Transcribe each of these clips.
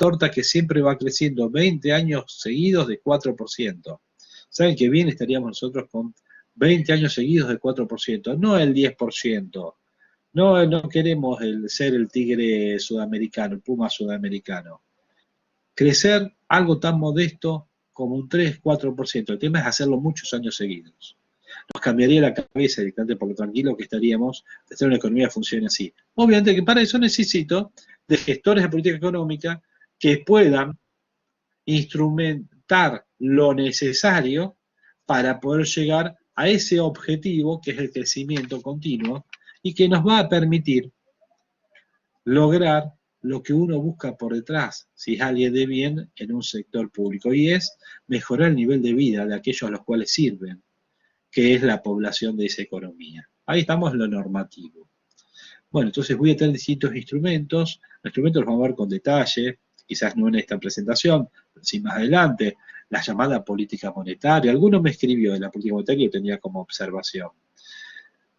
torta que siempre va creciendo 20 años seguidos de 4%. ¿Saben qué bien estaríamos nosotros con 20 años seguidos de 4%? No el 10%. No queremos ser el tigre sudamericano, el puma sudamericano. Crecer algo tan modesto como un 3-4%. El tema es hacerlo muchos años seguidos. Nos cambiaría la cabeza directamente por lo tranquilo que estaríamos de hacer una economía que funcione así. Obviamente que para eso necesito de gestores de política económica que puedan instrumentar lo necesario para poder llegar a ese objetivo que es el crecimiento continuo y que nos va a permitir lograr lo que uno busca por detrás, si es alguien de bien en un sector público, y es mejorar el nivel de vida de aquellos a los cuales sirven, que es la población de esa economía. Ahí estamos en lo normativo. Bueno, entonces voy a tener distintos instrumentos. Los instrumentos los vamos a ver con detalle, quizás no en esta presentación, pero sí más adelante. La llamada política monetaria. Alguno me escribió de la política monetaria y yo tenía como observación.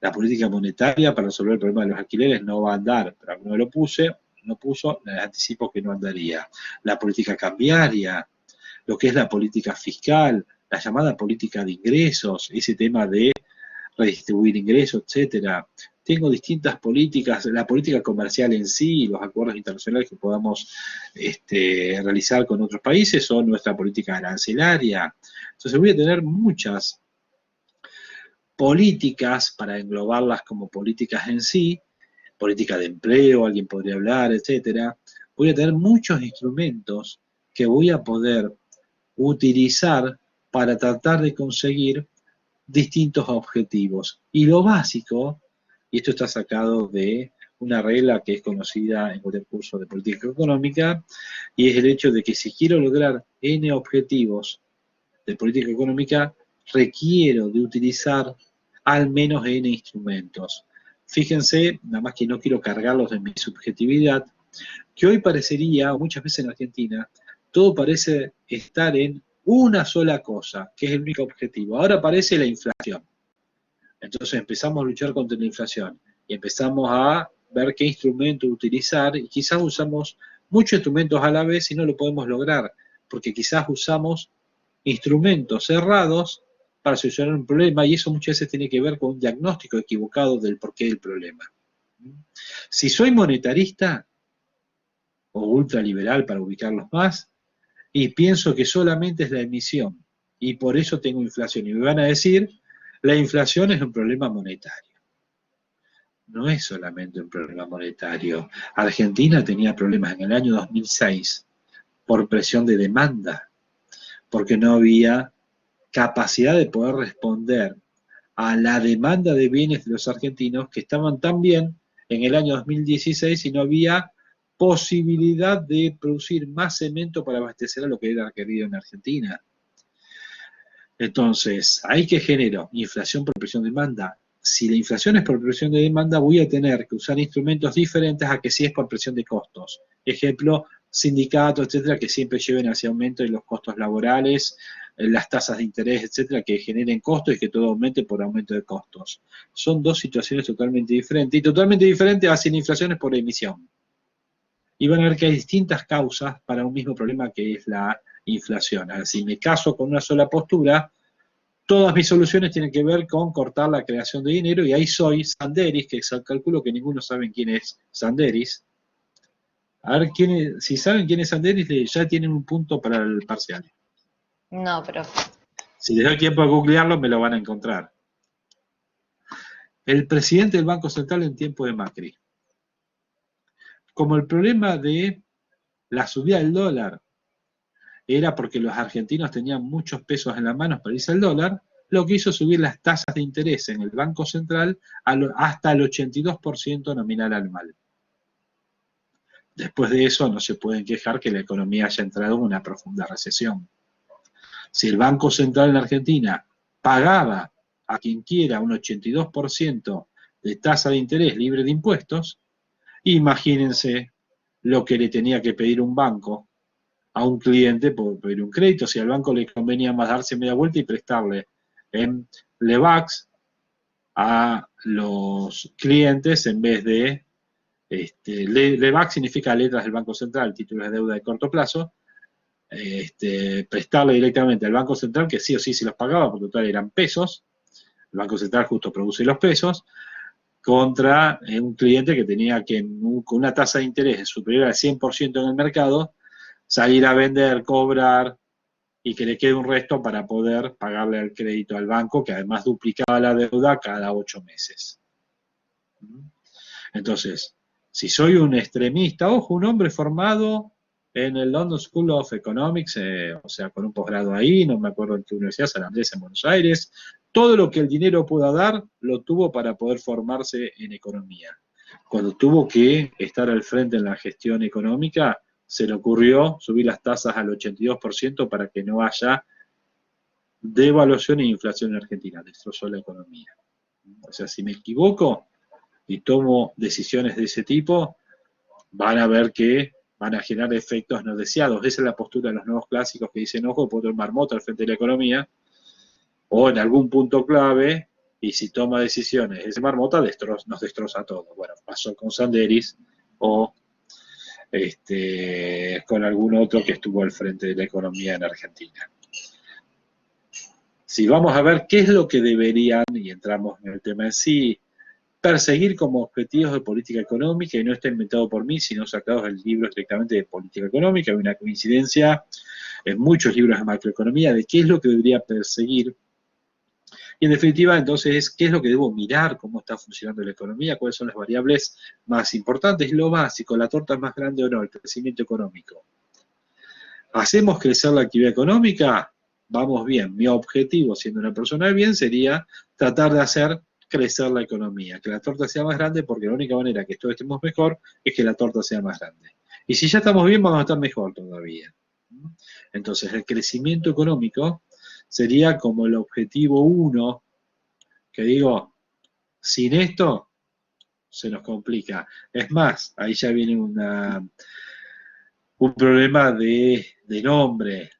La política monetaria para resolver el problema de los alquileres no va a andar, pero alguno no puso, les anticipo que no andaría. La política cambiaria, lo que es la política fiscal, la llamada política de ingresos, ese tema de redistribuir ingresos, etcétera. Tengo distintas políticas, la política comercial en sí, los acuerdos internacionales que podamos realizar con otros países, o nuestra política arancelaria. Entonces voy a tener muchas políticas para englobarlas como políticas en sí, política de empleo, alguien podría hablar, etcétera. Voy a tener muchos instrumentos que voy a poder utilizar para tratar de conseguir distintos objetivos. Y lo básico, y esto está sacado de una regla que es conocida en cualquier curso de política económica, y es el hecho de que si quiero lograr N objetivos de política económica, requiero de utilizar al menos N instrumentos. Fíjense, nada más que no quiero cargarlos de mi subjetividad, que hoy parecería, o muchas veces en Argentina, todo parece estar en una sola cosa, que es el único objetivo. Ahora aparece la inflación. Entonces empezamos a luchar contra la inflación y empezamos a ver qué instrumento utilizar, y quizás usamos muchos instrumentos a la vez y no lo podemos lograr, porque quizás usamos instrumentos cerrados para solucionar un problema, y eso muchas veces tiene que ver con un diagnóstico equivocado del porqué del problema. Si soy monetarista o ultraliberal para ubicarlos más, y pienso que solamente es la emisión, y por eso tengo inflación, y me van a decir, la inflación es un problema monetario. No es solamente un problema monetario. Argentina tenía problemas en el año 2006 por presión de demanda, porque no había capacidad de poder responder a la demanda de bienes de los argentinos que estaban tan bien en el año 2016 y no había posibilidad de producir más cemento para abastecer a lo que era requerido en Argentina. Entonces, ¿ahí qué genero? Inflación por presión de demanda. Si la inflación es por presión de demanda, voy a tener que usar instrumentos diferentes a que si es por presión de costos. Ejemplo, sindicatos, etcétera, que siempre lleven hacia aumento de los costos laborales, las tasas de interés, etcétera, que generen costos y que todo aumente por aumento de costos. Son dos situaciones totalmente diferentes, y totalmente diferentes a si la inflación es por emisión. Y van a ver que hay distintas causas para un mismo problema que es la inflación. Si me caso con una sola postura, todas mis soluciones tienen que ver con cortar la creación de dinero, y ahí soy Sanderis, que calculo que ninguno sabe quién es Sanderis. A ver, si saben quién es Sanderis, ya tienen un punto para el parcial. No, pero... Si les doy tiempo a googlearlo, me lo van a encontrar. El presidente del Banco Central en tiempo de Macri. Como el problema de la subida del dólar era porque los argentinos tenían muchos pesos en las manos para irse al dólar, lo que hizo subir las tasas de interés en el Banco Central hasta el 82% nominal anual. Después de eso no se pueden quejar que la economía haya entrado en una profunda recesión. Si el Banco Central en Argentina pagaba a quien quiera un 82% de tasa de interés libre de impuestos, imagínense lo que le tenía que pedir un banco a un cliente por pedir un crédito, si al banco le convenía más darse media vuelta y prestarle en Levax a los clientes en vez de LEBAC significa letras del Banco Central, títulos de deuda de corto plazo, prestarle directamente al Banco Central, que sí o sí se los pagaba, porque total eran pesos, el Banco Central justo produce los pesos, contra un cliente que tenía que, con una tasa de interés superior al 100% en el mercado, salir a vender, cobrar, y que le quede un resto para poder pagarle el crédito al banco, que además duplicaba la deuda cada 8 meses. Entonces, si soy un extremista, ojo, un hombre formado en el London School of Economics, o sea, con un posgrado ahí, no me acuerdo en qué universidad, San Andrés en Buenos Aires, todo lo que el dinero pueda dar, lo tuvo para poder formarse en economía. Cuando tuvo que estar al frente en la gestión económica, se le ocurrió subir las tasas al 82% para que no haya devaluación e inflación en Argentina. Destrozó la economía. O sea, si me equivoco y tomo decisiones de ese tipo, van a ver que van a generar efectos no deseados. Esa es la postura de los nuevos clásicos que dicen, ojo, puedo tomar marmota al frente de la economía, o en algún punto clave, y si toma decisiones, ese marmota nos destroza todo. Bueno, pasó con Sanderis, o con algún otro que estuvo al frente de la economía en Argentina. Si vamos a ver qué es lo que deberían, y entramos en el tema en sí, perseguir como objetivos de política económica, y no está inventado por mí, sino sacados del libro estrictamente de política económica, hay una coincidencia en muchos libros de macroeconomía de qué es lo que debería perseguir. Y en definitiva, entonces, ¿qué es lo que debo mirar? ¿Cómo está funcionando la economía? ¿Cuáles son las variables más importantes? Lo básico, ¿la torta es más grande o no? El crecimiento económico. ¿Hacemos crecer la actividad económica? Vamos bien. Mi objetivo, siendo una persona de bien, sería tratar de hacer crecer la economía, que la torta sea más grande, porque la única manera que todos estemos mejor es que la torta sea más grande. Y si ya estamos bien, vamos a estar mejor todavía. Entonces, el crecimiento económico sería como el objetivo 1, que digo, sin esto se nos complica. Es más, ahí ya viene un problema de nombre.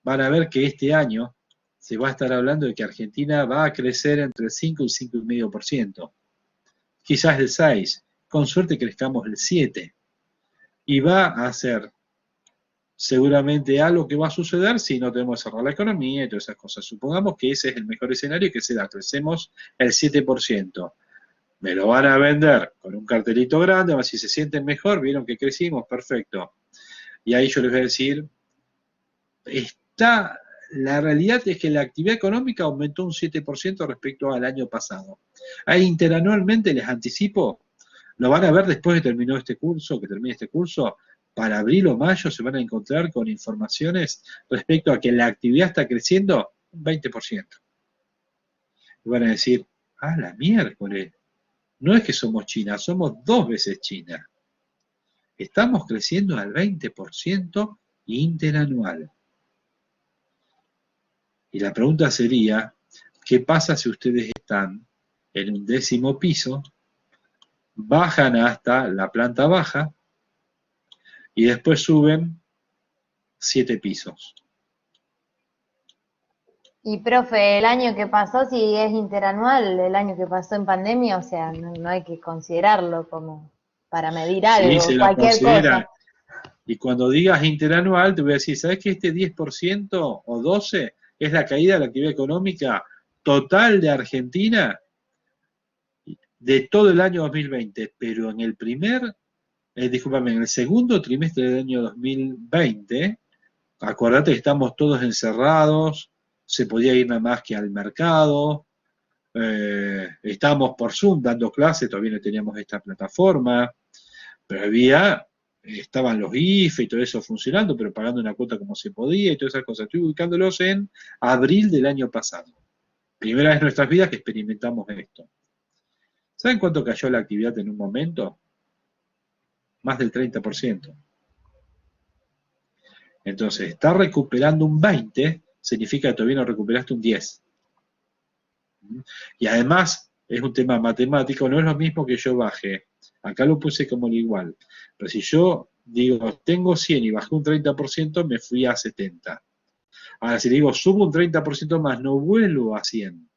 Van a ver que este año se va a estar hablando de que Argentina va a crecer entre el 5 y el 5,5%. Quizás el 6%, con suerte crezcamos el 7%. Y va a ser seguramente algo que va a suceder si no tenemos que cerrar la economía y todas esas cosas. Supongamos que ese es el mejor escenario que se da, crecemos el 7%. Me lo van a vender con un cartelito grande, a ver si se sienten mejor, vieron que crecimos, perfecto. Y ahí yo les voy a decir, la realidad es que la actividad económica aumentó un 7% respecto al año pasado. Ahí interanualmente, les anticipo, lo van a ver después de terminar este curso, que termine este curso, para abril o mayo se van a encontrar con informaciones respecto a que la actividad está creciendo un 20%. Y van a decir, la miércoles, no es que somos China, somos 2 veces China. Estamos creciendo al 20% interanual. Y la pregunta sería, ¿qué pasa si ustedes están en un 10º piso, bajan hasta la planta baja y después suben 7 pisos? Y profe, el año que pasó, si es interanual, el año que pasó en pandemia, o sea, no hay que considerarlo como para medir algo, Sí, se lo cualquier considera. cosa. Y cuando digas interanual, te voy a decir, ¿sabes que este 10% o 12% es la caída de la actividad económica total de Argentina de todo el año 2020? Pero en el en el segundo trimestre del año 2020, acordate que estamos todos encerrados, se podía ir nada más que al mercado, estábamos por Zoom dando clases, todavía no teníamos esta plataforma, pero estaban los IFE y todo eso funcionando, pero pagando una cuota como se podía y todas esas cosas. Estoy ubicándolos en abril del año pasado. Primera vez en nuestras vidas que experimentamos esto. ¿Saben cuánto cayó la actividad en un momento? Más del 30%. Entonces, estar recuperando un 20% significa que todavía no recuperaste un 10%. Y además, es un tema matemático, no es lo mismo que yo baje. Acá lo puse como el igual. Pero si yo digo, tengo 100 y bajé un 30%, me fui a 70. Ahora, si digo, subo un 30% más, no vuelvo a 100.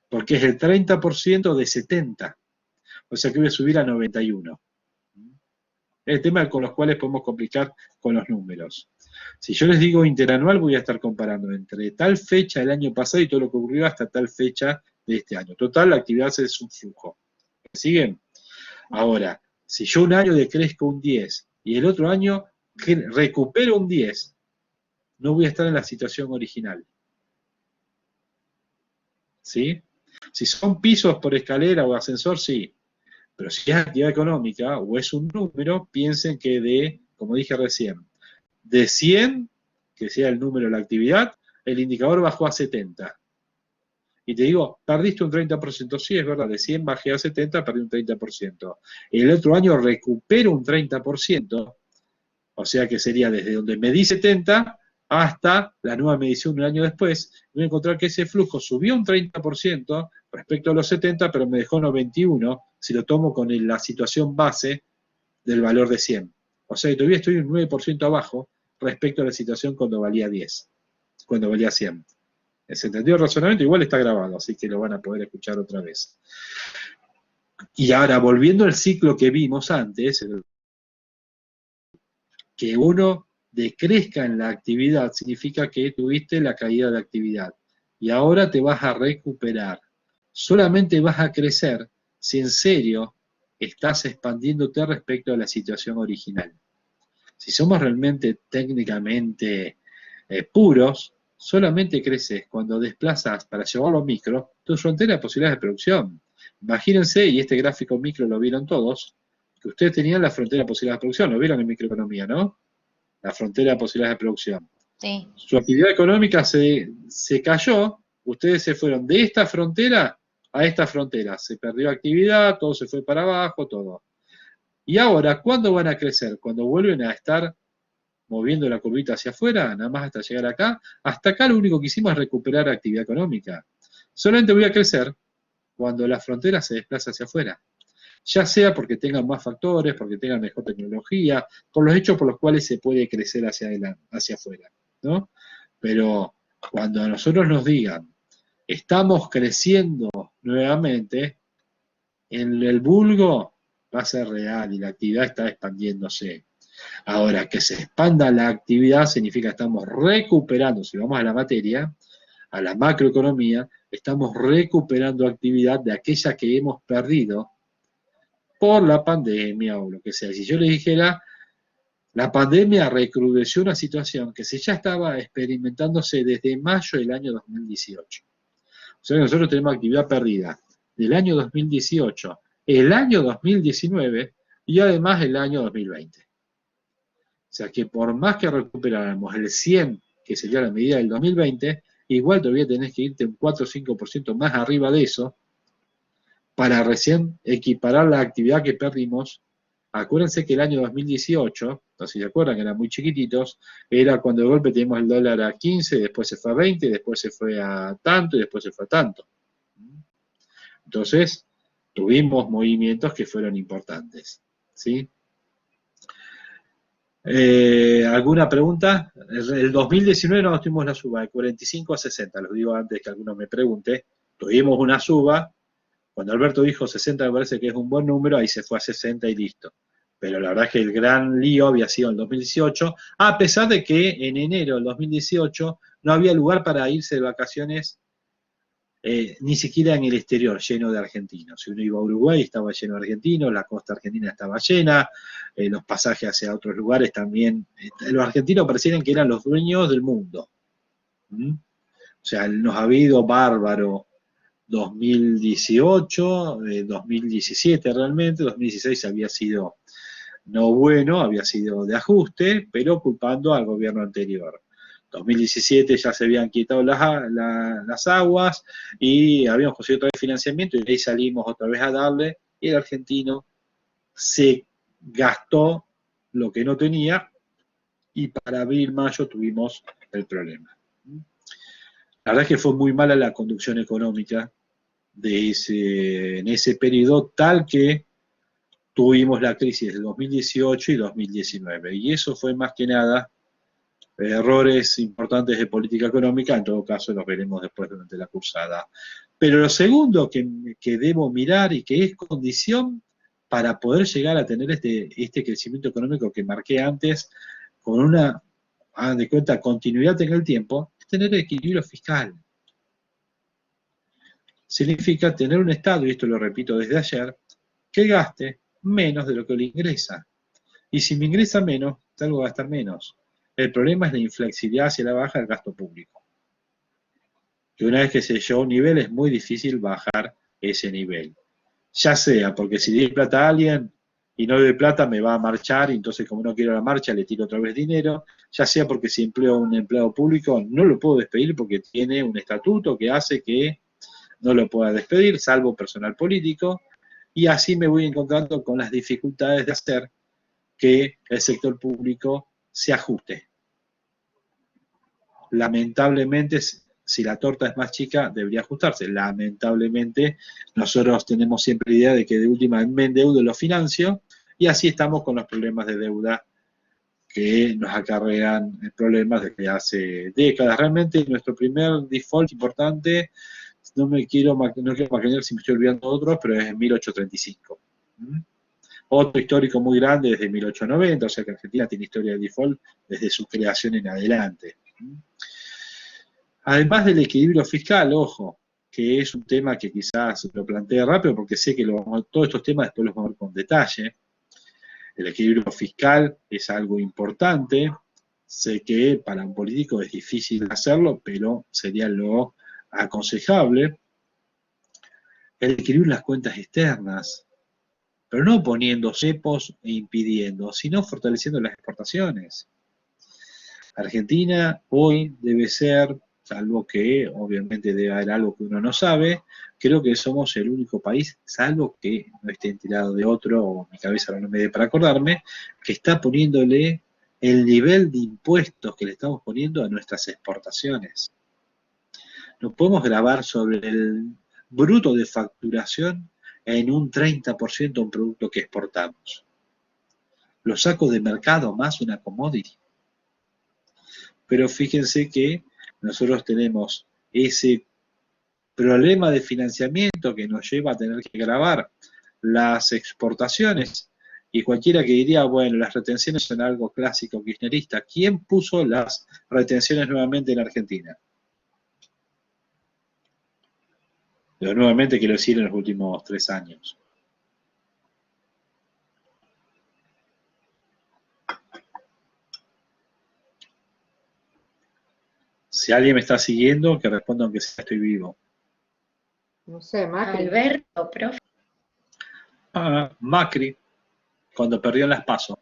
Porque es el 30% de 70. O sea que voy a subir a 91. el tema con los cuales podemos complicar con los números. Si yo les digo interanual, voy a estar comparando entre tal fecha del año pasado y todo lo que ocurrió hasta tal fecha de este año. Total, la actividad es un flujo. ¿Me siguen? Ahora, si yo un año decrezco un 10 y el otro año recupero un 10, no voy a estar en la situación original. ¿Sí? Si son pisos por escalera o ascensor, sí. Pero si es actividad económica o es un número, piensen que como dije recién, de 100, que sea el número de la actividad, el indicador bajó a 70. Y te digo, perdiste un 30%. Sí, es verdad, de 100 bajé a 70, perdí un 30%. El otro año recupero un 30%, o sea que sería desde donde medí 70 hasta la nueva medición un año después. Voy a encontrar que ese flujo subió un 30% respecto a los 70, pero me dejó 91 si lo tomo con la situación base del valor de 100. O sea que todavía estoy un 9% abajo respecto a la situación cuando valía 10, cuando valía 100. ¿Se entendió el razonamiento? Igual está grabado, así que lo van a poder escuchar otra vez. Y ahora, volviendo al ciclo que vimos antes, que uno decrezca en la actividad significa que tuviste la caída de actividad. Y ahora te vas a recuperar. Solamente vas a crecer si en serio estás expandiéndote respecto a la situación original. Si somos realmente técnicamente puros, solamente creces cuando desplazas para llevarlo a micro tu frontera de posibilidades de producción. Imagínense, y este gráfico micro lo vieron todos, que ustedes tenían la frontera de posibilidades de producción, lo vieron en microeconomía, ¿no? La frontera de posibilidades de producción. Sí. Su actividad económica se cayó, ustedes se fueron de esta frontera a esta frontera, se perdió actividad, todo se fue para abajo, todo. Y ahora, ¿cuándo van a crecer? Cuando vuelven a estar moviendo la curvita hacia afuera, nada más hasta llegar acá. Hasta acá lo único que hicimos es recuperar actividad económica. Solamente voy a crecer cuando la frontera se desplaza hacia afuera. Ya sea porque tengan más factores, porque tengan mejor tecnología, por los hechos por los cuales se puede crecer hacia adelante, hacia afuera, ¿no? Pero cuando a nosotros nos digan, estamos creciendo nuevamente, en el vulgo va a ser real y la actividad está expandiéndose. Ahora, que se expanda la actividad significa que estamos recuperando, si vamos a la materia, a la macroeconomía, estamos recuperando actividad de aquella que hemos perdido por la pandemia o lo que sea. Si yo les dijera, la pandemia recrudeció una situación que ya estaba experimentándose desde mayo del año 2018. O sea que nosotros tenemos actividad perdida del año 2018, el año 2019 y además el año 2020. O sea que por más que recuperáramos el 100, que sería la medida del 2020, igual todavía tenés que irte un 4 o 5% más arriba de eso para recién equiparar la actividad que perdimos. Acuérdense que el año 2018, no sé si se acuerdan que eran muy chiquititos, era cuando de golpe teníamos el dólar a 15, después se fue a 20, después se fue a tanto y después se fue a tanto. Entonces, tuvimos movimientos que fueron importantes, ¿sí? ¿Alguna pregunta? El 2019 no tuvimos la suba de 45 a 60, lo digo antes que alguno me pregunte. Tuvimos una suba, cuando Alberto dijo 60 me parece que es un buen número, ahí se fue a 60 y listo. Pero la verdad es que el gran lío había sido en el 2018, a pesar de que en enero del 2018 no había lugar para irse de vacaciones, ni siquiera en el exterior, lleno de argentinos. Si uno iba a Uruguay estaba lleno de argentinos, la costa argentina estaba llena, los pasajes hacia otros lugares también. Los argentinos parecían que eran los dueños del mundo. O sea, nos había ido bárbaro 2018, 2017 realmente, 2016 había sido no bueno, había sido de ajuste, pero culpando al gobierno anterior. 2017 ya se habían quitado las aguas y habíamos conseguido otra vez financiamiento y ahí salimos otra vez a darle y el argentino se gastó lo que no tenía y para abril-mayo tuvimos el problema. La verdad es que fue muy mala la conducción económica en ese periodo, tal que tuvimos la crisis del 2018 y 2019. Y eso fue más que nada errores importantes de política económica, en todo caso los veremos después durante la cursada. Pero lo segundo que debo mirar y que es condición para poder llegar a tener este crecimiento económico que marqué antes, con una, hagan de cuenta, continuidad en el tiempo, es tener equilibrio fiscal. Significa tener un Estado, y esto lo repito desde ayer, que gaste menos de lo que le ingresa. Y si me ingresa menos, tengo que gastar menos. El problema es la inflexibilidad hacia la baja del gasto público. Que una vez que se llegó a un nivel, es muy difícil bajar ese nivel. Ya sea porque si doy plata a alguien y no doy plata me va a marchar, y entonces como no quiero la marcha le tiro otra vez dinero, ya sea porque si empleo a un empleado público no lo puedo despedir porque tiene un estatuto que hace que no lo pueda despedir, salvo personal político, y así me voy encontrando con las dificultades de hacer que el sector público se ajuste. Lamentablemente, si la torta es más chica, debería ajustarse. Lamentablemente, nosotros tenemos siempre la idea de que de última me endeudo y lo financio, y así estamos con los problemas de deuda que nos acarrean problemas desde hace décadas. Realmente nuestro primer default importante, no quiero maquinar si me estoy olvidando de otros, pero es en 1835. Otro histórico muy grande desde 1890, o sea que Argentina tiene historia de default desde su creación en adelante. Además del equilibrio fiscal, ojo, que es un tema que quizás lo plantee rápido porque sé que todos estos temas después los vamos a ver con detalle. El equilibrio fiscal es algo importante. Sé que para un político es difícil hacerlo, pero sería lo aconsejable. El equilibrio en las cuentas externas, pero no poniendo cepos e impidiendo, sino fortaleciendo las exportaciones. Argentina hoy debe ser, salvo que obviamente debe haber algo que uno no sabe, creo que somos el único país, salvo que no esté enterado de otro, o mi cabeza no me dé para acordarme, que está poniéndole el nivel de impuestos que le estamos poniendo a nuestras exportaciones. No podemos grabar sobre el bruto de facturación en un 30% un producto que exportamos. Lo saco de mercado más una commodity. Pero fíjense que nosotros tenemos ese problema de financiamiento que nos lleva a tener que grabar las exportaciones, y cualquiera que diría, bueno, las retenciones son algo clásico kirchnerista. ¿Quién puso las retenciones nuevamente en Argentina? Pero nuevamente quiero decir en los últimos 3 años. Si alguien me está siguiendo, que responda aunque sea estoy vivo. No sé, Macri. Alberto, profe. Macri, cuando perdió en las PASO,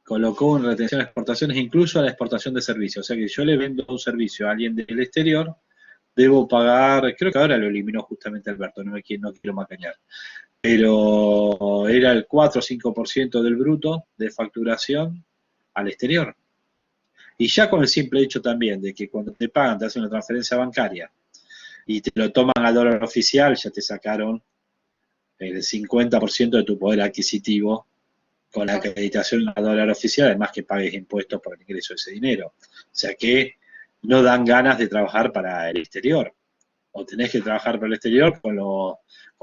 colocó en retención de exportaciones incluso a la exportación de servicios. O sea que si yo le vendo un servicio a alguien del exterior, debo pagar, creo que ahora lo eliminó justamente Alberto, no quiero macañar, pero era el 4 o 5% del bruto de facturación al exterior. Y ya con el simple hecho también de que cuando te pagan, te hacen una transferencia bancaria y te lo toman al dólar oficial, ya te sacaron el 50% de tu poder adquisitivo con la acreditación al dólar oficial, además que pagues impuestos por el ingreso de ese dinero. O sea que no dan ganas de trabajar para el exterior. O tenés que trabajar para el exterior como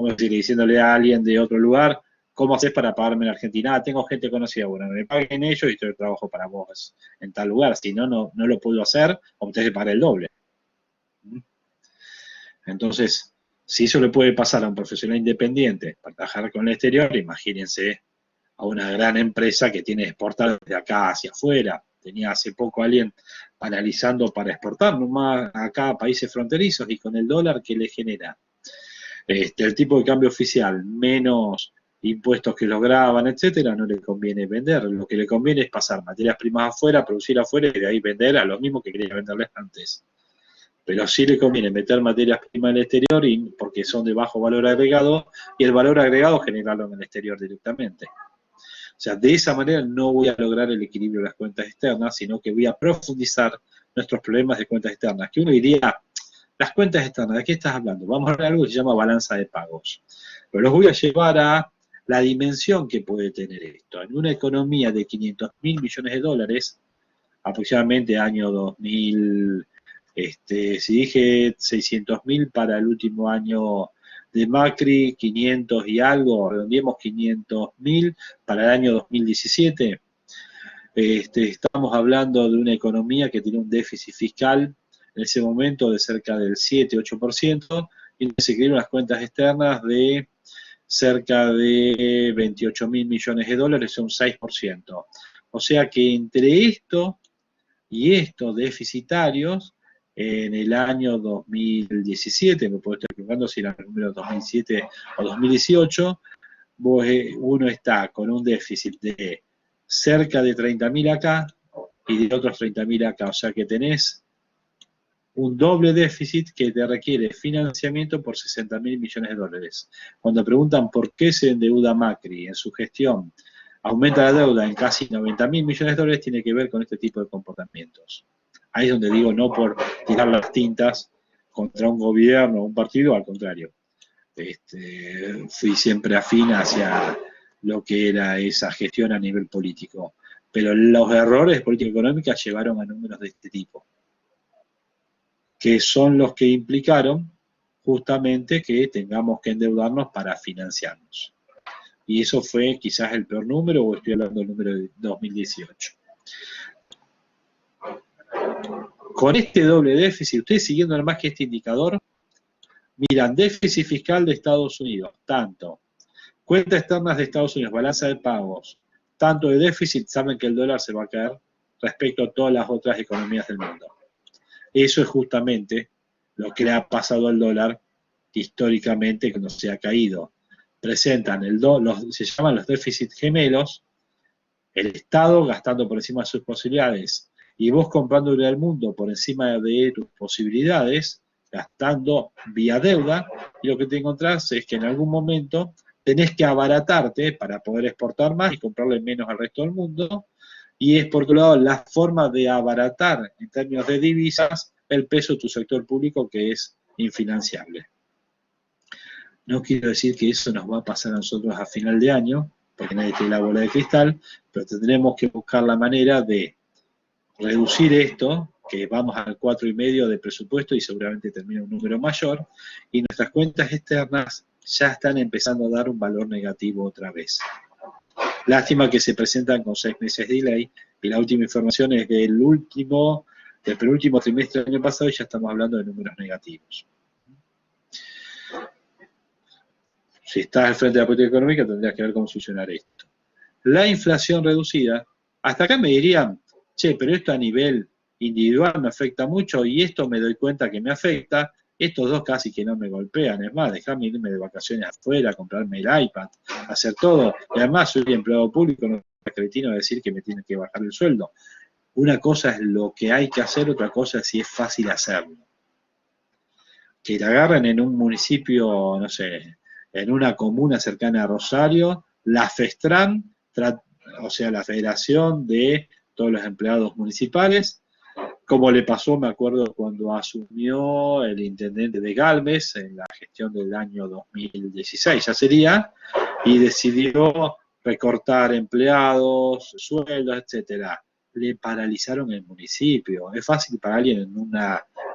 decir, diciéndole a alguien de otro lugar, ¿cómo haces para pagarme en Argentina? Tengo gente conocida, bueno, me paguen ellos y yo trabajo para vos en tal lugar. Si no, no lo puedo hacer, o me tenés que pagar el doble. Entonces, si eso le puede pasar a un profesional independiente para trabajar con el exterior, imagínense a una gran empresa que tiene que exportar desde acá hacia afuera. Tenía hace poco alguien analizando para exportar nomás acá a países fronterizos, y con el dólar que le genera el tipo de cambio oficial, menos impuestos que lo graban, etcétera, no le conviene vender. Lo que le conviene es pasar materias primas afuera, producir afuera y de ahí vender a lo mismo que quería venderles antes. Pero sí le conviene meter materias primas en el exterior porque son de bajo valor agregado, y el valor agregado generarlo en el exterior directamente. O sea, de esa manera no voy a lograr el equilibrio de las cuentas externas, sino que voy a profundizar nuestros problemas de cuentas externas. Que uno diría, las cuentas externas, ¿de qué estás hablando? Vamos a ver algo que se llama balanza de pagos. Pero los voy a llevar a la dimensión que puede tener esto. En una economía de 500.000 millones de dólares, aproximadamente año 2000, si dije 600.000 para el último año de Macri 500 y algo, redondeemos 500.000 para el año 2017. Estamos hablando de una economía que tiene un déficit fiscal en ese momento de cerca del 7-8% y un desequilibrio en las cuentas externas de cerca de 28.000 millones de dólares, un 6%. O sea que entre esto y estos deficitarios, en el año 2017, me puedo estar equivocando si era el número 2007 o 2018, uno está con un déficit de cerca de 30.000 acá y de otros 30.000 acá, o sea que tenés un doble déficit que te requiere financiamiento por 60.000 millones de dólares. Cuando preguntan por qué se endeuda Macri en su gestión, aumenta la deuda en casi 90.000 millones de dólares, tiene que ver con este tipo de comportamientos. Ahí es donde digo no por tirar las tintas contra un gobierno o un partido, al contrario. Fui siempre afín hacia lo que era esa gestión a nivel político. Pero los errores de política económica llevaron a números de este tipo, que son los que implicaron justamente que tengamos que endeudarnos para financiarnos. Y eso fue quizás el peor número, o estoy hablando del número de 2018. Con este doble déficit, ustedes siguiendo nada más que este indicador, miran déficit fiscal de Estados Unidos, tanto cuentas externas de Estados Unidos, balanza de pagos, tanto de déficit, saben que el dólar se va a caer respecto a todas las otras economías del mundo. Eso es justamente lo que le ha pasado al dólar históricamente cuando se ha caído. Presentan se llaman los déficits gemelos, el Estado gastando por encima de sus posibilidades y vos comprándole al mundo por encima de tus posibilidades, gastando vía deuda, y lo que te encontrás es que en algún momento tenés que abaratarte para poder exportar más y comprarle menos al resto del mundo, y es por otro lado la forma de abaratar en términos de divisas el peso de tu sector público, que es infinanciable. No quiero decir que eso nos va a pasar a nosotros a final de año, porque nadie tiene la bola de cristal, pero tendremos que buscar la manera de reducir esto, que vamos al 4,5 de presupuesto y seguramente termina un número mayor, y nuestras cuentas externas ya están empezando a dar un valor negativo otra vez. Lástima que se presentan con 6 meses de delay, y la última información es del penúltimo trimestre del año pasado y ya estamos hablando de números negativos. Si estás al frente de la política económica tendrías que ver cómo solucionar esto. La inflación reducida, hasta acá me dirían, che, pero esto a nivel individual me afecta mucho y esto me doy cuenta que me afecta, estos dos casi que no me golpean, es más, dejarme irme de vacaciones afuera, comprarme el iPad, hacer todo, y además soy empleado público, no es cretino decir que me tienen que bajar el sueldo. Una cosa es lo que hay que hacer, otra cosa es si es fácil hacerlo. Que te agarren en un municipio, no sé, en una comuna cercana a Rosario, la FESTRAN, o sea, la Federación de todos los empleados municipales, como le pasó, me acuerdo, cuando asumió el intendente de Galvez en la gestión del año 2016, ya sería, y decidió recortar empleados, sueldos, etcétera. Le paralizaron el municipio. Es fácil para alguien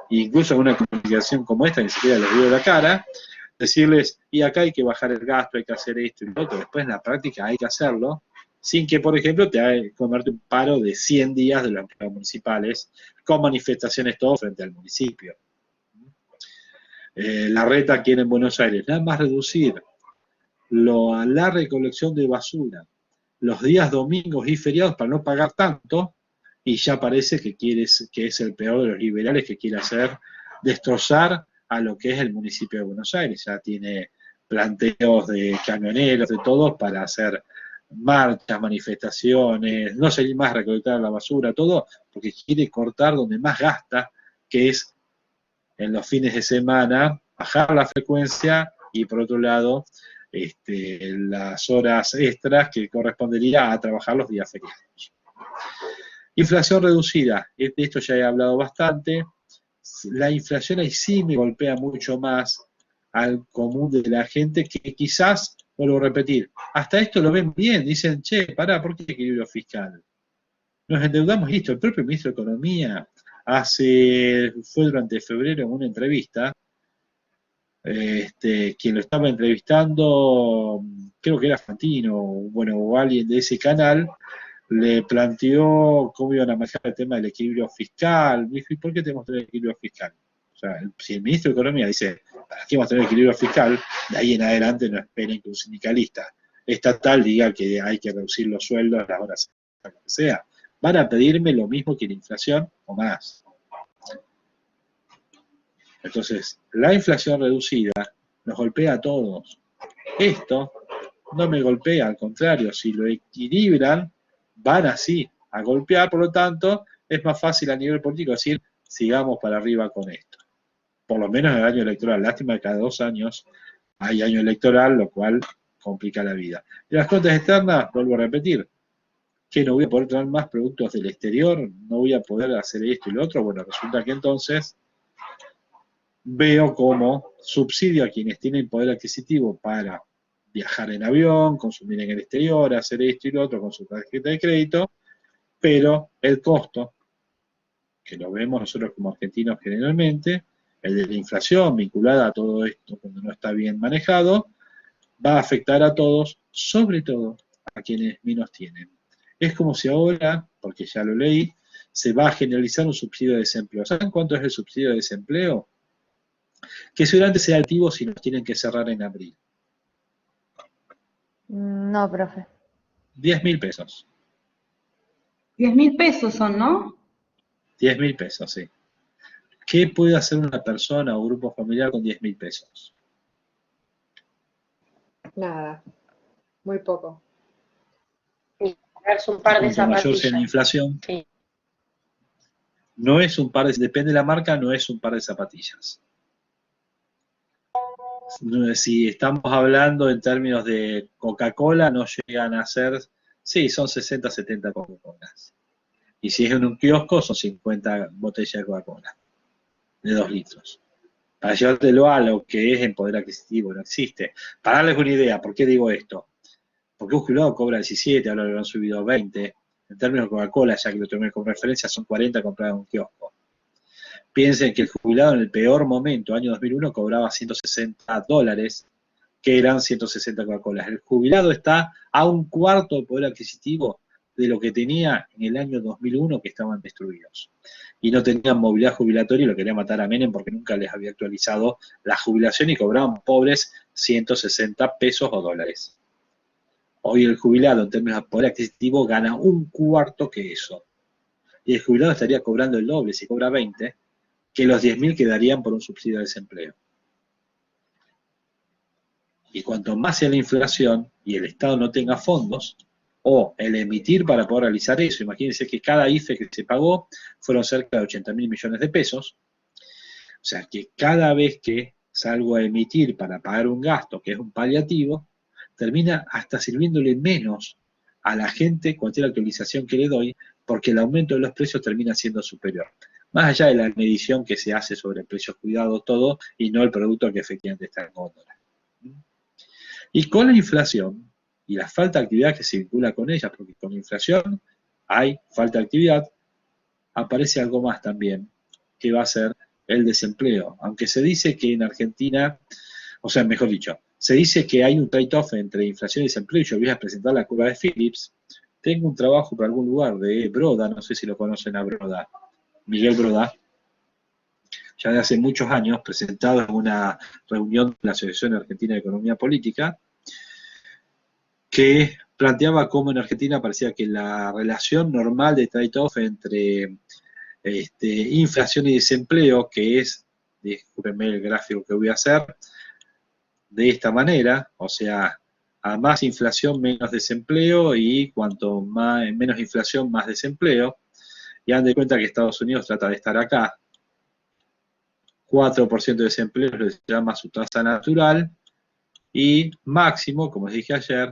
incluso en una comunicación como esta, ni siquiera les dio la cara, decirles, y acá hay que bajar el gasto, hay que hacer esto y lo otro. Después en la práctica hay que hacerlo, sin que, por ejemplo, te haga comerte un paro de 100 días de los empleados municipales, con manifestaciones todo frente al municipio. La reta aquí en Buenos Aires, nada más reducir la recolección de basura los días domingos y feriados para no pagar tanto, y ya parece que es el peor de los liberales que quiere destrozar a lo que es el municipio de Buenos Aires. Ya tiene planteos de camioneros, de todos, para hacer marchas, manifestaciones, no seguir más recolectar la basura, todo, porque quiere cortar donde más gasta, que es en los fines de semana, bajar la frecuencia y por otro lado las horas extras que correspondería a trabajar los días feriados. Inflación reducida, de esto ya he hablado bastante. La inflación ahí sí me golpea mucho más al común de la gente, que quizás, vuelvo a repetir, hasta esto lo ven bien, dicen, che, pará, ¿por qué equilibrio fiscal? Nos endeudamos, listo. El propio ministro de Economía fue durante febrero en una entrevista, quien lo estaba entrevistando, creo que era Fantino, bueno, o alguien de ese canal, le planteó cómo iban a manejar el tema del equilibrio fiscal. Dijo, ¿y por qué tenemos que tener equilibrio fiscal? O sea, si el ministro de Economía dice, ¿para qué vamos a tener equilibrio fiscal? De ahí en adelante no esperen que un sindicalista estatal diga que hay que reducir los sueldos, las horas, lo que sea. Van a pedirme lo mismo que la inflación o más. Entonces, la inflación reducida nos golpea a todos. Esto no me golpea, al contrario, si lo equilibran, van así a golpear, por lo tanto, es más fácil a nivel político decir, sigamos para arriba con esto. Por lo menos en el año electoral. Lástima que cada 2 años hay año electoral, lo cual complica la vida. Y las cuentas externas, vuelvo a repetir, que no voy a poder traer más productos del exterior, no voy a poder hacer esto y lo otro. Bueno, resulta que entonces veo como subsidio a quienes tienen poder adquisitivo para viajar en avión, consumir en el exterior, hacer esto y lo otro con su tarjeta de crédito, pero el costo, que lo vemos nosotros como argentinos generalmente, el de la inflación vinculada a todo esto cuando no está bien manejado, va a afectar a todos, sobre todo a quienes menos tienen. Es como si ahora, porque ya lo leí, se va a generalizar un subsidio de desempleo. ¿Saben cuánto es el subsidio de desempleo? Que seguramente sea activo si nos tienen que cerrar en abril. No, profe. 10.000 pesos. 10.000 pesos son, ¿no? 10.000 pesos, sí. ¿Qué puede hacer una persona o grupo familiar con 10.000 pesos? Nada, muy poco. Y comprarse un par de Cuanto mayor sea la zapatillas. inflación, Sí. no es un par de, depende de la marca, no es un par de zapatillas. Si estamos hablando en términos de Coca-Cola, no llegan a ser, sí, son 60, 70 Coca-Colas. Y si es en un kiosco, son 50 botellas de Coca-Cola, de 2 litros. Para llevártelo a lo que es en poder adquisitivo, no existe. Para darles una idea, ¿por qué digo esto? Porque un jubilado cobra 17, ahora lo han subido a 20. En términos de Coca-Cola, ya que lo tomé como referencia, son 40 compradas en un kiosco. Piensen que el jubilado en el peor momento, año 2001, cobraba $160, que eran 160 Coca-Colas. El jubilado está a un cuarto de poder adquisitivo de lo que tenía en el año 2001, que estaban destruidos. Y no tenían movilidad jubilatoria y lo quería matar a Menem porque nunca les había actualizado la jubilación y cobraban pobres 160 pesos o dólares. Hoy el jubilado, en términos de poder adquisitivo, gana un cuarto que eso. Y el jubilado estaría cobrando el doble, si cobra 20, que los 10.000 quedarían por un subsidio de desempleo. Y cuanto más sea la inflación y el Estado no tenga fondos, o el emitir para poder realizar eso, imagínense que cada IFE que se pagó fueron cerca de 80.000 millones de pesos, o sea que cada vez que salgo a emitir para pagar un gasto que es un paliativo, termina hasta sirviéndole menos a la gente cualquier actualización que le doy, porque el aumento de los precios termina siendo superior. Más allá de la medición que se hace sobre precios cuidados, todo, y no el producto que efectivamente está en góndola. Y con la inflación y la falta de actividad que se vincula con ella, porque con la inflación hay falta de actividad, aparece algo más también, que va a ser el desempleo. Aunque se dice que en Argentina, o sea, mejor dicho, se dice que hay un trade-off entre inflación y desempleo, y yo voy a presentar la curva de Phillips. Tengo un trabajo por algún lugar de Broda, no sé si lo conocen a Broda, Miguel Broda, ya de hace muchos años, presentado en una reunión de la Asociación Argentina de Economía Política, que planteaba cómo en Argentina parecía que la relación normal de trade-off entre inflación y desempleo, que es, discúlpenme el gráfico que voy a hacer, de esta manera, o sea, a más inflación, menos desempleo, y cuanto más, menos inflación, más desempleo. Y dan de cuenta que Estados Unidos trata de estar acá. 4% de desempleo es lo que se llama su tasa natural, y máximo, como les dije ayer,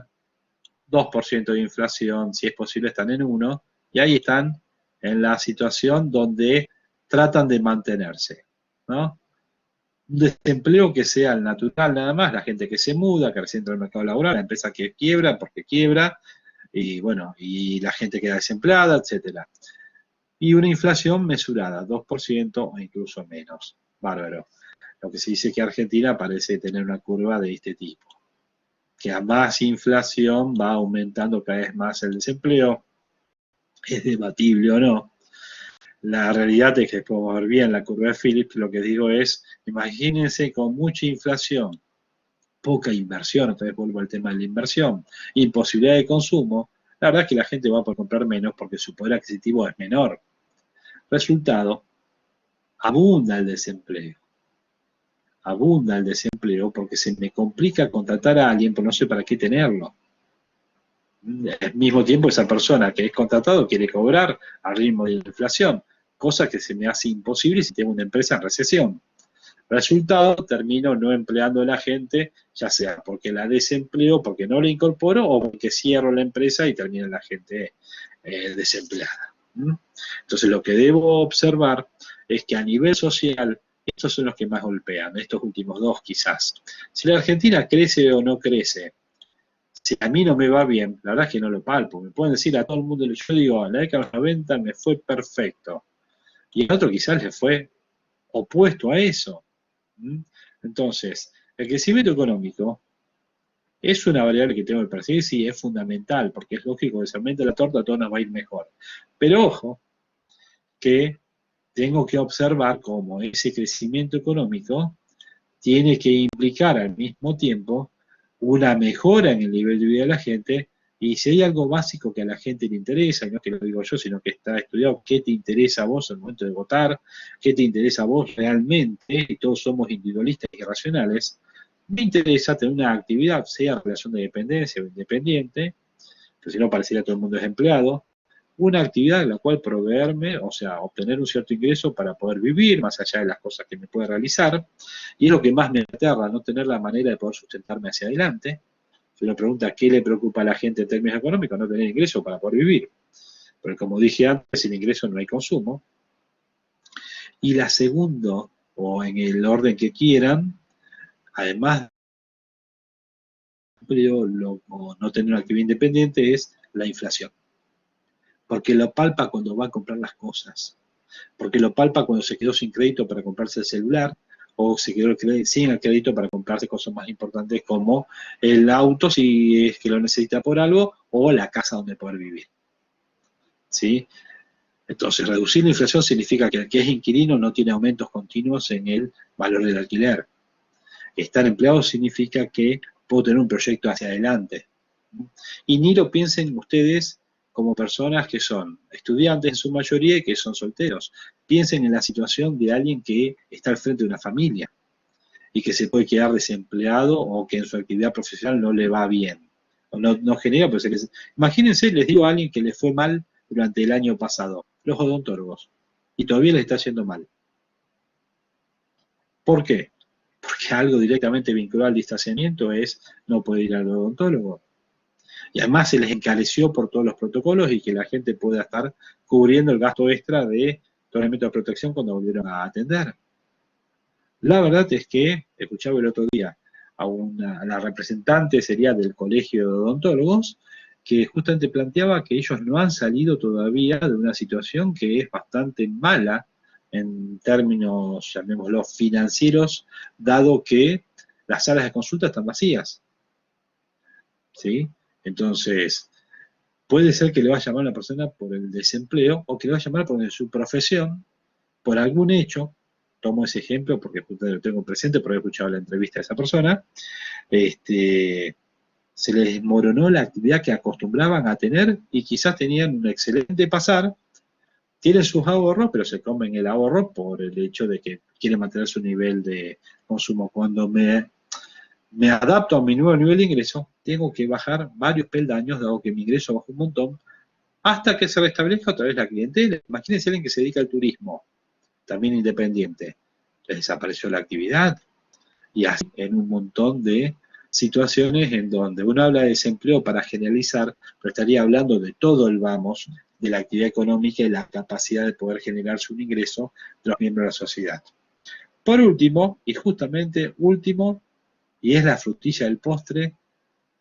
2% de inflación, si es posible están en 1, y ahí están en la situación donde tratan de mantenerse, ¿no? Un desempleo que sea el natural nada más, la gente que se muda, que recién entra al mercado laboral, la empresa que quiebra porque quiebra, y bueno, y la gente queda desempleada, etcétera. Y una inflación mesurada, 2% o incluso menos. Bárbaro. Lo que se dice que Argentina parece tener una curva de este tipo, que a más inflación va aumentando cada vez más el desempleo. Es debatible o no. La realidad es que podemos ver bien la curva de Phillips. Lo que digo es, imagínense con mucha inflación, poca inversión, otra vez vuelvo al tema de la inversión, imposibilidad de consumo, la verdad es que la gente va a poder comprar menos porque su poder adquisitivo es menor. Resultado, abunda el desempleo. Abunda el desempleo porque se me complica contratar a alguien, pero no sé para qué tenerlo. Al mismo tiempo, esa persona que es contratado quiere cobrar al ritmo de la inflación, cosa que se me hace imposible si tengo una empresa en recesión. Resultado, termino no empleando a la gente, ya sea porque la desempleo, porque no la incorporo, o porque cierro la empresa y termina la gente desempleada. Entonces, lo que debo observar es que a nivel social, estos son los que más golpean, estos últimos dos quizás. Si la Argentina crece o no crece, si a mí no me va bien, la verdad es que no lo palpo. Me pueden decir a todo el mundo, yo digo, en la década de los 90 me fue perfecto. Y a otro quizás le fue opuesto a eso. Entonces, el crecimiento económico es una variable que tengo que perseguir, sí, es fundamental, porque es lógico que si aumenta la torta, a todos nos va a ir mejor. Pero ojo, que tengo que observar cómo ese crecimiento económico tiene que implicar al mismo tiempo una mejora en el nivel de vida de la gente, y si hay algo básico que a la gente le interesa, y no es que lo digo yo, sino que está estudiado, ¿qué te interesa a vos al momento de votar? ¿Qué te interesa a vos realmente? Y todos somos individualistas y racionales. Me interesa tener una actividad, sea relación de dependencia o independiente, que si no pareciera todo el mundo es empleado, una actividad en la cual proveerme, o sea, obtener un cierto ingreso para poder vivir, más allá de las cosas que me pueda realizar, y es lo que más me aterra, no tener la manera de poder sustentarme hacia adelante. Si uno pregunta qué le preocupa a la gente en términos económicos, no tener ingreso para poder vivir. Pero como dije antes, sin ingreso no hay consumo. Y la segunda, o en el orden que quieran, además de no tener una actividad independiente, es la inflación. Porque lo palpa cuando va a comprar las cosas, porque lo palpa cuando se quedó sin crédito para comprarse el celular, o se quedó sin el crédito para comprarse cosas más importantes como el auto si es que lo necesita por algo, o la casa donde poder vivir. ¿Sí? Entonces, reducir la inflación significa que el que es inquilino no tiene aumentos continuos en el valor del alquiler. Estar empleado significa que puedo tener un proyecto hacia adelante. Y ni lo piensen ustedes como personas que son estudiantes en su mayoría y que son solteros. Piensen en la situación de alguien que está al frente de una familia y que se puede quedar desempleado o que en su actividad profesional no le va bien. O no genera, pues imagínense, les digo a alguien que le fue mal durante el año pasado, los odontólogos, y todavía les está yendo mal. ¿Por qué? Porque algo directamente vinculado al distanciamiento es no poder ir al odontólogo. Y además se les encareció por todos los protocolos y que la gente pueda estar cubriendo el gasto extra de todo el método de protección cuando volvieron a atender. La verdad es que, escuchaba el otro día a la representante sería del Colegio de Odontólogos, que justamente planteaba que ellos no han salido todavía de una situación que es bastante mala en términos, llamémoslo, financieros, dado que las salas de consulta están vacías. ¿Sí? Entonces, puede ser que le va a llamar a la persona por el desempleo o que le va a llamar por su profesión, por algún hecho. Tomo ese ejemplo porque lo tengo presente, porque he escuchado la entrevista de esa persona. Se les desmoronó la actividad que acostumbraban a tener y quizás tenían un excelente pasar, tienen sus ahorros, pero se comen el ahorro por el hecho de que quieren mantener su nivel de consumo. Cuando me adapto a mi nuevo nivel de ingreso, tengo que bajar varios peldaños, dado que mi ingreso bajó un montón, hasta que se restablezca otra vez la clientela. Imagínense alguien que se dedica al turismo, también independiente, les desapareció la actividad, y así en un montón de situaciones en donde uno habla de desempleo para generalizar, pero estaría hablando de todo el vamos de la actividad económica y la capacidad de poder generarse un ingreso de los miembros de la sociedad. Por último, y justamente último, y es la frutilla del postre,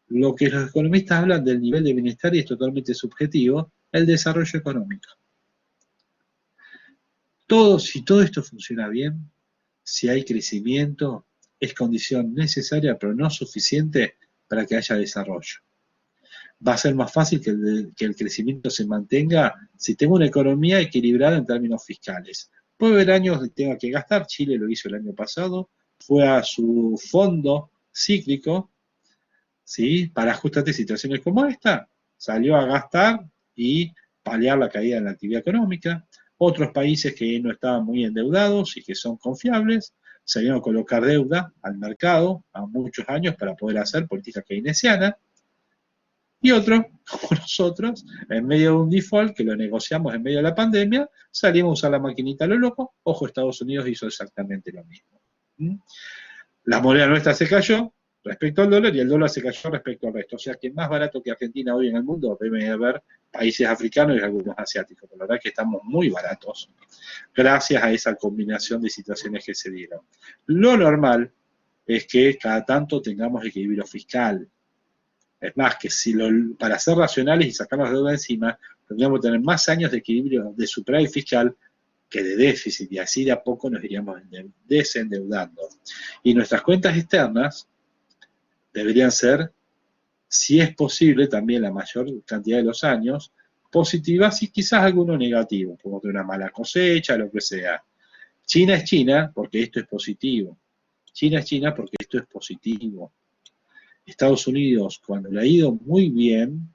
lo que los economistas hablan del nivel de bienestar y es totalmente subjetivo, el desarrollo económico. Si todo esto funciona bien, si hay crecimiento, es condición necesaria pero no suficiente para que haya desarrollo. Va a ser más fácil que el crecimiento se mantenga si tengo una economía equilibrada en términos fiscales. Puede haber años que tenga que gastar, Chile lo hizo el año pasado, fue a su fondo cíclico, ¿sí? Para justamente situaciones como esta, salió a gastar y paliar la caída en la actividad económica. Otros países que no estaban muy endeudados y que son confiables, salieron a colocar deuda al mercado a muchos años para poder hacer política keynesiana. Y otros, como nosotros, en medio de un default que lo negociamos en medio de la pandemia, salimos a usar la maquinita a lo loco. Ojo, Estados Unidos hizo exactamente lo mismo. La moneda nuestra se cayó respecto al dólar y el dólar se cayó respecto al resto. O sea que más barato que Argentina hoy en el mundo debe haber países africanos y algunos asiáticos. Pero la verdad es que estamos muy baratos gracias a esa combinación de situaciones que se dieron. Lo normal es que cada tanto tengamos equilibrio fiscal. Es más, que si para ser racionales y sacar las deudas encima, tendríamos que tener más años de equilibrio de superávit fiscal que de déficit, y así de a poco nos iríamos desendeudando. Y nuestras cuentas externas deberían ser, si es posible, también la mayor cantidad de los años, positivas y quizás alguno negativo, como que una mala cosecha, lo que sea. China es China porque esto es positivo. China es China porque esto es positivo. Estados Unidos, cuando le ha ido muy bien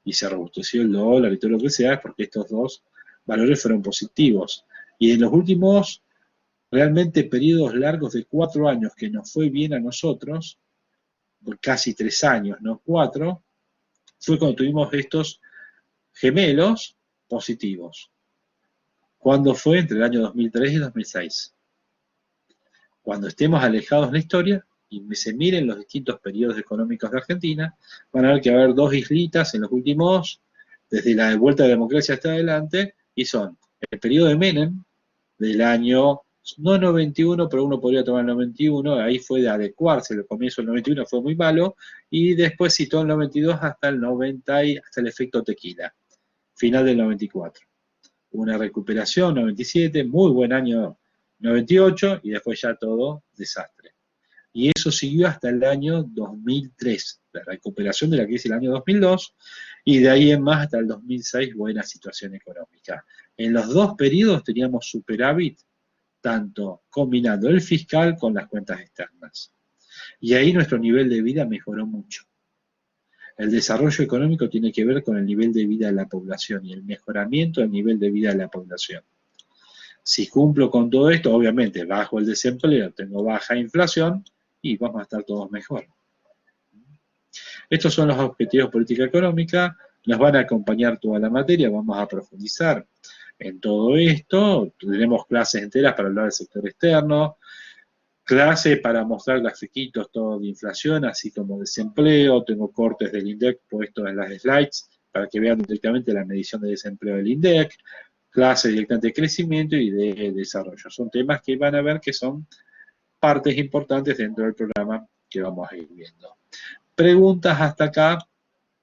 y se robusteció el dólar y todo lo que sea, es porque estos dos valores fueron positivos. Y en los últimos, realmente, periodos largos de 4 años que nos fue bien a nosotros, casi 3 años, no 4, fue cuando tuvimos estos gemelos positivos. ¿Cuándo fue? Entre el año 2003 y 2006. Cuando estemos alejados en la historia, y se miren los distintos periodos económicos de Argentina, van a ver que va a haber 2 islitas en los últimos, desde la vuelta de la democracia hasta adelante, y son el periodo de Menem, del año, no 91, pero uno podría tomar el 91, ahí fue de adecuarse, el comienzo del 91 fue muy malo, y después citó el 92 hasta el 90, hasta el efecto tequila, final del 94. Una recuperación, 97, muy buen año 98, y después ya todo desastre. Y eso siguió hasta el año 2003, la recuperación de la crisis del año 2002, y de ahí en más hasta el 2006, buena situación económica. En los 2 periodos teníamos superávit, tanto combinando el fiscal con las cuentas externas. Y ahí nuestro nivel de vida mejoró mucho. El desarrollo económico tiene que ver con el nivel de vida de la población y el mejoramiento del nivel de vida de la población. Si cumplo con todo esto, obviamente bajo el desempleo, tengo baja inflación, y vamos a estar todos mejor. Estos son los objetivos de política económica, nos van a acompañar toda la materia, vamos a profundizar en todo esto, tendremos clases enteras para hablar del sector externo, clase para mostrar grafiquitos todo de inflación, así como desempleo, tengo cortes del INDEC puestos en las slides para que vean directamente la medición de desempleo del INDEC, clase directamente de crecimiento y de desarrollo. Son temas que van a ver que son partes importantes dentro del programa que vamos a ir viendo. Preguntas hasta acá,